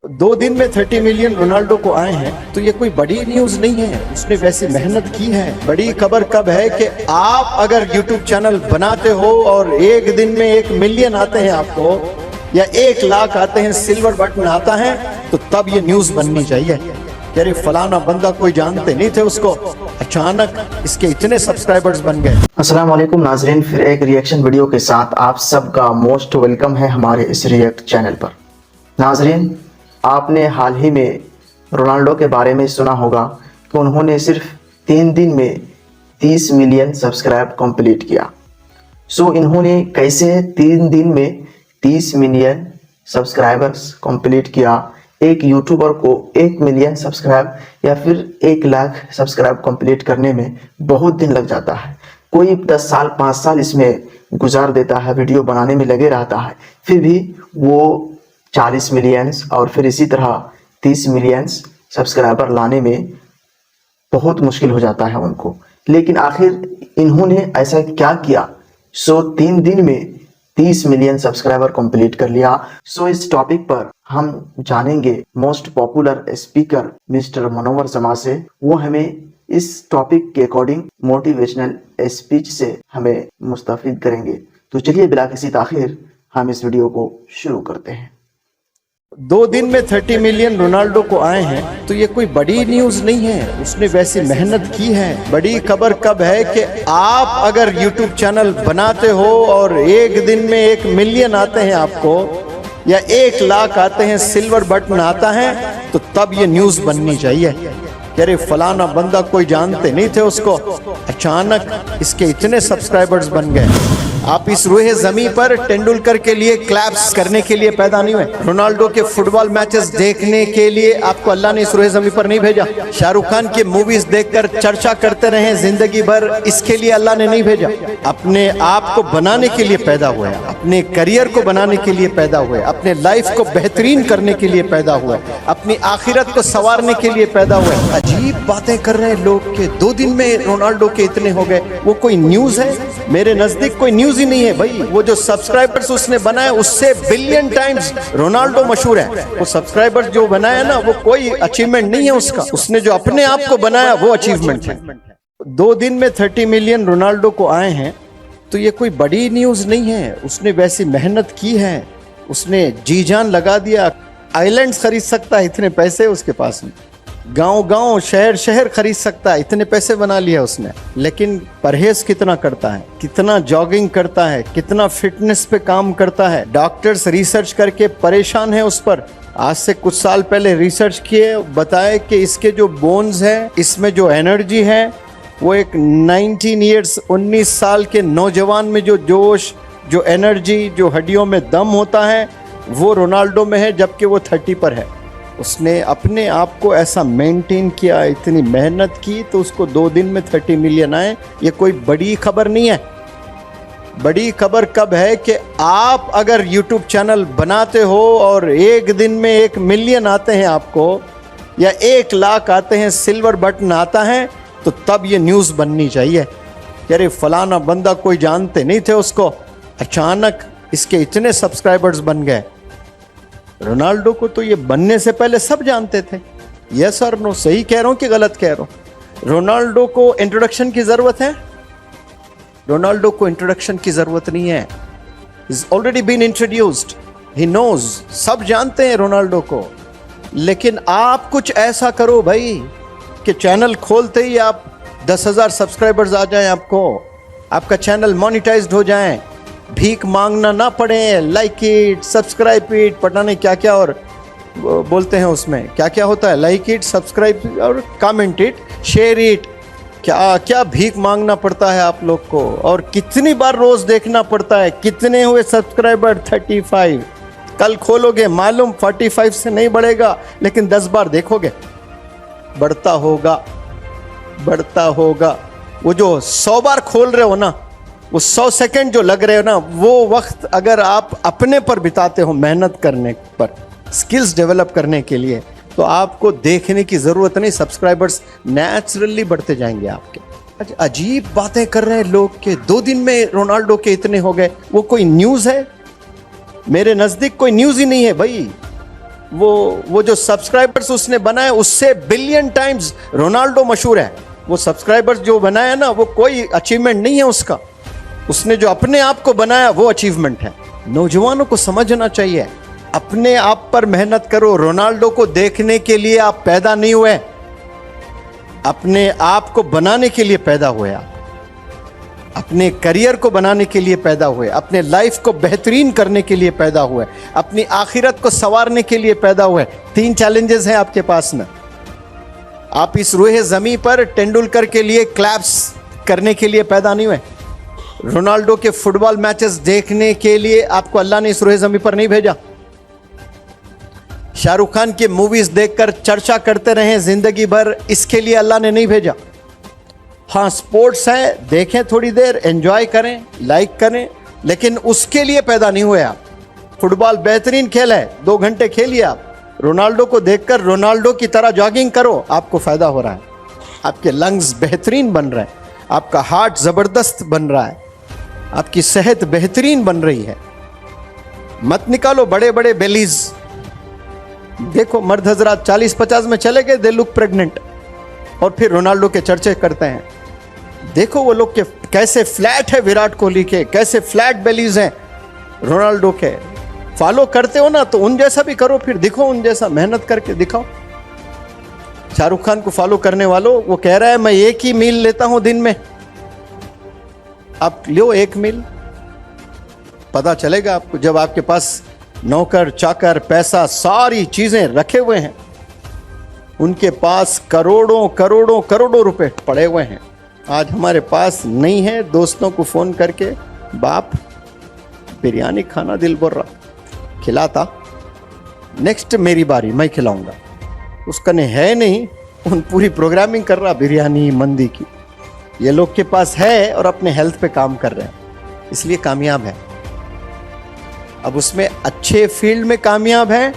2 दिन में 30 million Ronaldo को आए हैं तो ये कोई बड़ी न्यूज नहीं है। उसने वैसे मेहनत की है। बड़ी खबर कब है कि आप अगर यूट्यूब चैनल बनाते हो और एक दिन में 1 मिलियन आते हैं आपको या 1 लाख आते हैं, सिल्वर बटन आता है, तो तब ये न्यूज बननी चाहिए। यार फलाना बंदा कोई जानते नहीं थे उसको, अचानक इसके इतने सब्सक्राइबर्स बन गए। अस्सलाम वालेकुम नाजरीन, फिर एक रिएक्शन वीडियो के साथ आप सबका मोस्ट वेलकम है हमारे इस रिएक्ट चैनल पर। नाजरीन, आपने हाल ही में रोनाल्डो के बारे में सुना होगा कि उन्होंने सिर्फ 3 दिन में 30 मिलियन सब्सक्राइब कंप्लीट किया। इन्होंने कैसे 3 दिन में 30 मिलियन सब्सक्राइबर्स कंप्लीट किया? एक यूट्यूबर को 1 मिलियन सब्सक्राइब या फिर 1 लाख सब्सक्राइब कंप्लीट करने में बहुत दिन लग जाता है। कोई 10 साल 5 साल इसमें गुजार देता है, वीडियो बनाने में लगे रहता है, फिर भी वो 40 मिलियंस और फिर इसी तरह 30 मिलियंस सब्सक्राइबर लाने में बहुत मुश्किल हो जाता है उनको। लेकिन आखिर इन्होंने ऐसा क्या किया? 3 दिन में 30 मिलियन सब्सक्राइबर कंप्लीट कर लिया। इस टॉपिक पर हम जानेंगे most popular speaker mister manoeuvre जमा से। वो हमें इस टॉपिक के अकॉर्डिंग मोटिवेशनल स्पीच से हमें मुस्तफीद करेंगे। तो चलिए बिला किसी ताखिर हम इस वीडियो को शुरू करते हैं। 2 दिन में 30 मिलियन रोनाल्डो को आए हैं तो ये कोई बड़ी न्यूज नहीं है। उसने वैसे मेहनत की है। बड़ी खबर कब है कि आप अगर यूट्यूब चैनल बनाते हो और एक दिन में 1 मिलियन आते हैं आपको या 1 लाख आते हैं, सिल्वर बटन आता है, तो तब ये न्यूज बननी चाहिए। यार फलाना बंदा कोई जानते नहीं थे उसको, अचानक इसके इतने सब्सक्राइबर्स बन गए। आप इस रूहे जमी पर तेंदुलकर के लिए क्लैप्स करने के लिए पैदा नहीं हुए। रोनाल्डो के फुटबॉल मैचेस देखने के लिए आपको अल्लाह ने इस रूहे जमी पर नहीं भेजा। शाहरुख खान की मूवीज देखकर चर्चा करते रहे जिंदगी भर, इसके लिए अल्लाह ने नहीं भेजा। अपने आप को बनाने के लिए पैदा हुए, अपने करियर को बनाने के लिए पैदा हुए, अपने लाइफ को बेहतरीन करने के लिए पैदा हुए, अपनी आखिरत को संवारने के लिए पैदा हुए। अजीब बातें कर रहे हैं लोग के 2 दिन में रोनाल्डो के इतने हो गए। वो कोई न्यूज है? मेरे नजदीक कोई न्यूज ही नहीं है भाई। वो जो सब्सक्राइबर्स उसने बनाए उससे बिलियन टाइम्स रोनाल्डो मशहूर है। वो सब्सक्राइबर्स जो बनाया ना, वो कोई अचीवमेंट नहीं है उसका। उसने जो अपने आप को बनाया वो अचीवमेंट है। 2 दिन में 30 मिलियन रोनाल्डो को आए हैं तो ये कोई बड़ी न्यूज नहीं है। उसने वैसी मेहनत की है, उसने जी जान लगा दिया। आइलैंड्स खरीद सकता है, इतने पैसे उसके पास में। गांव शहर शहर खरीद सकता है, इतने पैसे बना लिया उसने। लेकिन परहेज कितना करता है, कितना जॉगिंग करता है, कितना फिटनेस पे काम करता है। डॉक्टर्स रिसर्च करके परेशान है उस पर। आज से कुछ साल पहले रिसर्च किए, बताए कि इसके जो बोन्स है, इसमें जो एनर्जी है, वो एक 19 साल के नौजवान में जो जोश, जो एनर्जी, जो हड्डियों में दम होता है, वो रोनाल्डो में है, जबकि वो 30 पर है। उसने अपने आप को ऐसा मेंटेन किया, इतनी मेहनत की, तो उसको 2 दिन में 30 मिलियन आए। ये कोई बड़ी खबर नहीं है। बड़ी खबर कब है कि आप अगर यूट्यूब चैनल बनाते हो और एक दिन में 1 मिलियन आते हैं आपको या 1 लाख आते हैं, सिल्वर बटन आता है, तो तब ये न्यूज़ बननी चाहिए। यार फलाना बंदा कोई जानते नहीं थे उसको, अचानक इसके इतने सब्सक्राइबर्स बन गए। रोनाल्डो को तो ये बनने से पहले सब जानते थे। यस और नो, सही कह रहा हूं कि गलत कह रहा हूं? रोनाल्डो को इंट्रोडक्शन की जरूरत है? रोनाल्डो को इंट्रोडक्शन की जरूरत नहीं है। Is already been introduced, he knows, सब जानते हैं रोनाल्डो को। लेकिन आप कुछ ऐसा करो भाई कि चैनल खोलते ही आप 10,000 सब्सक्राइबर्स आ जाएं, आपका चैनल मोनेटाइज्ड हो जाए, भीख मांगना ना पड़े। लाइक इट, सब्सक्राइब इट, पता नहीं क्या क्या और बोलते हैं उसमें, क्या क्या होता है, लाइक इट, सब्सक्राइब और कमेंट इट, शेयर इट, क्या क्या भीख मांगना पड़ता है आप लोग को। और कितनी बार रोज देखना पड़ता है। कितने हुए सब्सक्राइबर? 35। कल खोलोगे मालूम 45 से नहीं बढ़ेगा, लेकिन 10 बार देखोगे बढ़ता होगा, बढ़ता होगा। वो जो 100 बार खोल रहे हो ना, वो 100 सेकंड जो लग रहे हो ना, वो वक्त अगर आप अपने पर बिताते हो, मेहनत करने पर, स्किल्स डेवलप करने के लिए, तो आपको देखने की ज़रूरत नहीं। सब्सक्राइबर्स नेचुरली बढ़ते जाएंगे आपके। अजीब बातें कर रहे हैं लोग के 2 दिन में रोनाल्डो के इतने हो गए। वो कोई न्यूज़ है? मेरे नज़दीक कोई न्यूज़ ही नहीं है भाई। वो जो सब्सक्राइबर्स उसने बनाए उससे बिलियन टाइम्स रोनाल्डो मशहूर है। वो सब्सक्राइबर्स जो बनाया ना, वो कोई अचीवमेंट नहीं है उसका, उसने जो अपने आप को बनाया वो अचीवमेंट है। नौजवानों को समझना चाहिए, अपने आप पर मेहनत करो। रोनाल्डो को देखने के लिए आप पैदा नहीं हुए, अपने आप को बनाने के लिए पैदा हुए। आप अपने करियर को बनाने के लिए पैदा हुए, अपने लाइफ को बेहतरीन करने के लिए पैदा हुए, अपनी आखिरत को संवारने के लिए पैदा हुए। 3 चैलेंजेस हैं आपके पास में। आप इस रूहे ज़मी पर तेंदुलकर के लिए क्लैप्स करने के लिए पैदा नहीं हुए। रोनाल्डो के फुटबॉल मैचेस देखने के लिए आपको अल्लाह ने इस रूहे ज़मी पर नहीं भेजा। शाहरुख खान की मूवीज देखकर चर्चा करते रहे जिंदगी भर, इसके लिए अल्लाह ने नहीं भेजा। हाँ, स्पोर्ट्स है, देखें थोड़ी देर, एंजॉय करें, लाइक करें, लेकिन उसके लिए पैदा नहीं हुए आप। फुटबॉल बेहतरीन खेल है, 2 घंटे खेलिए आप। रोनाल्डो को देखकर रोनाल्डो की तरह जॉगिंग करो, आपको फायदा हो रहा है। आपके लंग्स बेहतरीन बन रहे हैं, आपका हार्ट जबरदस्त बन रहा है, आपकी सेहत बेहतरीन बन रही है। मत निकालो बड़े बड़े बेलीज। देखो मर्द हजरात 40-50 में चले गए, दे लुक प्रेग्नेंट, और फिर रोनाल्डो के चर्चे करते हैं। देखो वो लोग के कैसे फ्लैट है, विराट कोहली के कैसे फ्लैट बेलीज हैं, रोनाल्डो के। फॉलो करते हो ना तो उन जैसा भी करो, फिर दिखो उन जैसा, मेहनत करके दिखाओ। शाहरुख खान को फॉलो करने वालों, वो कह रहा है मैं 1 ही मील लेता हूं दिन में, आप लो 1 मील, पता चलेगा आपको। जब आपके पास नौकर चाकर पैसा सारी चीजें रखे हुए हैं, उनके पास करोड़ों करोड़ों करोड़ों रुपए पड़े हुए हैं। आज हमारे पास नहीं है, दोस्तों को फोन करके बाप बिरयानी खाना दिल बोल रहा, खिलाता, नेक्स्ट मेरी बारी मैं खिलाऊंगा। उसका नहीं है, नहीं, उन पूरी प्रोग्रामिंग कर रहा बिरयानी मंदी की। ये लोग के पास है और अपने हेल्थ पे काम कर रहे हैं, इसलिए कामयाब है। अब उसमें अच्छे फील्ड में कामयाब है,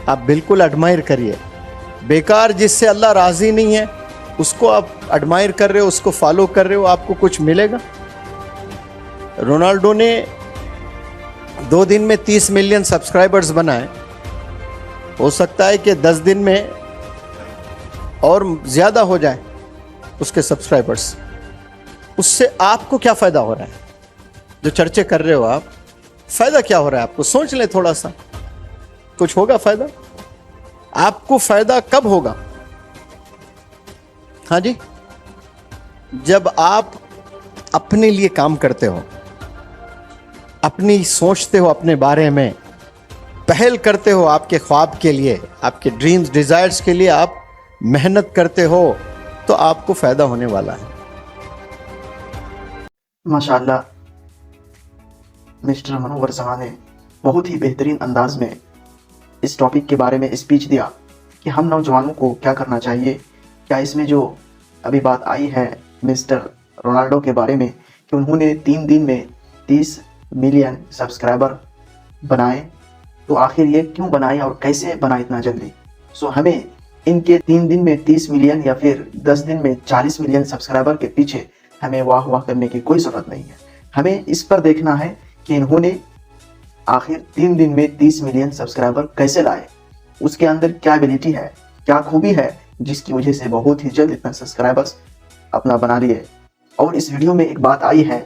आप बिल्कुल एडमायर करिए। बेकार जिससे अल्लाह राजी नहीं है उसको आप एडमायर कर रहे हो, उसको फॉलो कर रहे हो, आपको कुछ मिलेगा? रोनाल्डो ने 2 दिन में 30 मिलियन सब्सक्राइबर्स बनाए, हो सकता है कि 10 दिन में और ज़्यादा हो जाए उसके सब्सक्राइबर्स। उससे आपको क्या फ़ायदा हो रहा है? जो चर्चे कर रहे हो आप, फ़ायदा क्या हो रहा है आपको? सोच लें थोड़ा सा, कुछ होगा फ़ायदा? आपको फ़ायदा कब होगा? हाँ जी, जब आप अपने लिए काम करते हो, अपनी सोचते हो, अपने बारे में पहल करते हो, आपके ख्वाब के लिए, आपके ड्रीम्स डिजायर्स के लिए आप मेहनत करते हो, तो आपको फ़ायदा होने वाला है। माशाअल्लाह, मिस्टर मनोवर साहब ने बहुत ही बेहतरीन अंदाज में इस टॉपिक के बारे में स्पीच दिया कि हम नौजवानों को क्या करना चाहिए। क्या इसमें जो अभी बात आई है मिस्टर रोनाल्डो के बारे में कि उन्होंने 3 दिन में 30 मिलियन सब्सक्राइबर बनाए, तो आखिर ये क्यों बनाए और कैसे बनाए इतना जल्दी? सो हमें इनके 3 दिन में 30 मिलियन या फिर 10 दिन में 40 मिलियन सब्सक्राइबर के पीछे हमें वाह वाह करने की कोई ज़रूरत नहीं है। हमें इस पर देखना है कि इन्होंने आखिर 3 दिन में 30 मिलियन सब्सक्राइबर कैसे लाए, उसके अंदर क्या एबिलिटी है, क्या खूबी है, जिसकी वजह से बहुत ही जल्द इतना सब्सक्राइबर्स अपना बना लिए। और इस वीडियो में एक बात आई है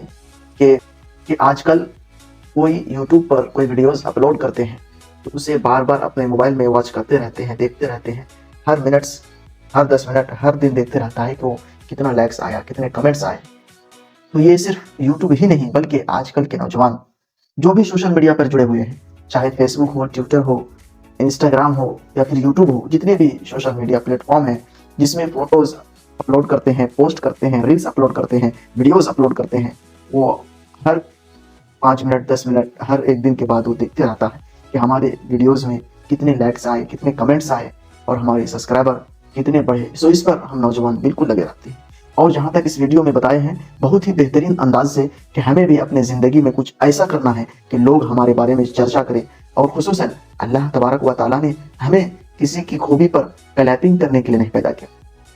कि आजकल कोई यूट्यूब पर कोई वीडियोस अपलोड करते हैं तो उसे बार बार अपने मोबाइल में वॉच करते रहते हैं, देखते रहते हैं, हर मिनट्स, हर 10 मिनट, हर दिन देखते रहता है कि वो कितना लाइक्स आया, कितने कमेंट्स आए। तो ये सिर्फ यूट्यूब ही नहीं बल्कि आजकल के नौजवान जो भी सोशल मीडिया पर जुड़े हुए हैं, चाहे फेसबुक हो, ट्विटर हो, इंस्टाग्राम हो या फिर यूट्यूब हो, जितने भी सोशल मीडिया प्लेटफॉर्म हैं जिसमें फोटोज अपलोड करते हैं, पोस्ट करते हैं, रील्स अपलोड करते हैं, वीडियोस अपलोड करते हैं, वो हर 5 मिनट 10 मिनट हर एक दिन के बाद वो देखते रहता है कि हमारे वीडियोस में कितने लाइक्स आए, कितने कमेंट्स आए और हमारे सब्सक्राइबर कितने बढ़े। सो इस पर हम नौजवान बिल्कुल लगे रहते हैं। और जहाँ तक इस वीडियो में बताए हैं बहुत ही बेहतरीन अंदाज से कि हमें भी अपने ज़िंदगी में कुछ ऐसा करना है कि लोग हमारे बारे में चर्चा करें। और खुसूसन अल्लाह तबारक व तआला ने हमें किसी की खूबी पर क्लैपिंग करने के लिए नहीं पैदा किया।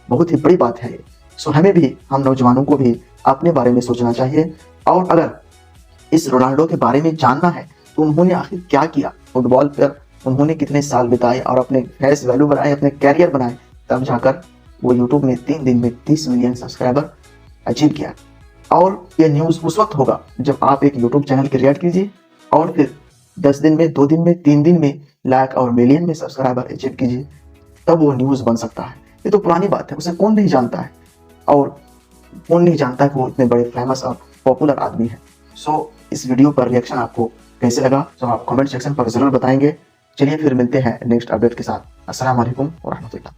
बहुत ही बड़ी बात है ये। सो हमें भी, हम नौजवानों को भी अपने बारे में सोचना चाहिए। और अगर इस रोनाल्डो के बारे में जानना है तो उन्होंने आखिर क्या किया, फुटबॉल पर उन्होंने कितने साल बिताए और अपने फेस वैल्यू बनाए, अपने कैरियर बनाए, तब जाकर वो यूट्यूब में 3 दिन में 30 मिलियन सब्सक्राइबर अचीव किया। और ये न्यूज़ उस वक्त होगा जब आप एक यूट्यूब चैनल क्रिएट कीजिए और फिर 10 दिन में, 2 दिन में, 3 दिन में लाख और मिलियन में सब्सक्राइबर अचीव कीजिए, तब वो न्यूज़ बन सकता है। ये तो पुरानी बात है, उसे कौन नहीं जानता है, और कौन नहीं जानता है कि वो इतने बड़े फेमस और पॉपुलर आदमी है। सो इस वीडियो पर रिएक्शन आपको कैसे लगा, तो आप कमेंट सेक्शन पर जरूर बताएंगे। चलिए फिर मिलते हैं नेक्स्ट अपडेट के साथ। अस्सलाम वालेकुम व रहमतुल्लाह।